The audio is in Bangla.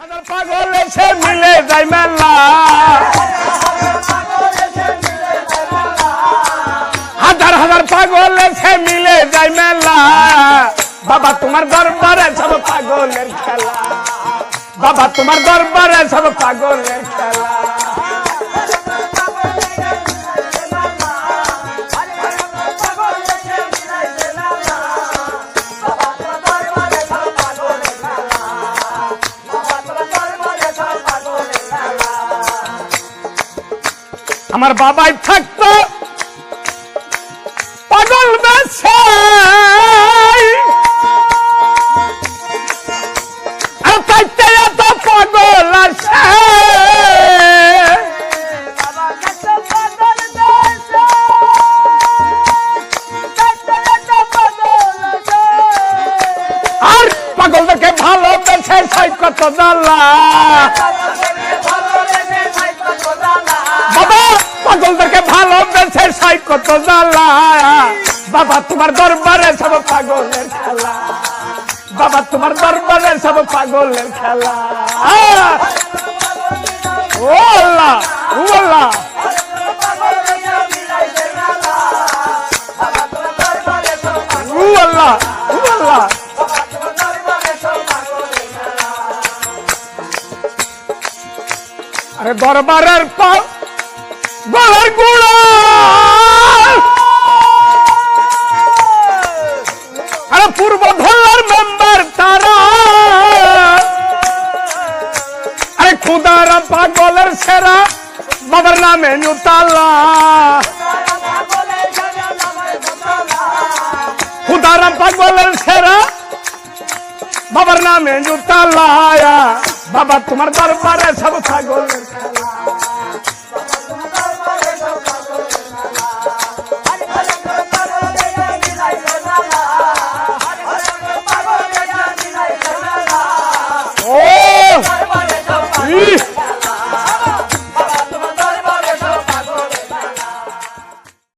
পাগল এসে মিলে যায় মেলা, হাজার হাজার পাগল এসে মিলে যায় মেলা। বাবা তোমার দরবারে সব পাগলের খেলা, বাবা তোমার দরবারে সব পাগলের খেলা। আমার বাবাই থাকতো পাগল বেশে, আর তাইতে এত পাগল আসে। আর পাগলদেরকে ভালোবেসে সাই কত জ্বালা, বাবা পাগলদেরকে ভালোবেসে সাই কত জ্বালা। বাবা তোমার দরবারে সব পাগলের খেলা, বাবা তোমার দরবারে সব পাগলের খেলা। ও আল্লাহ, ও আল্লাহ, ও আল্লাহ, ও আল্লাহ। আরে দরবারের পর গলার গুড়া, আরে পূর্ব ধলার মেম্বার তারা, আরে খুদারা পাগলের সেরা বাবার নামে নিউতালা, খুদারা পাগলের সেরা বাবার নামে নিউতালা। বাবা তোমার দরবারে সব পাগল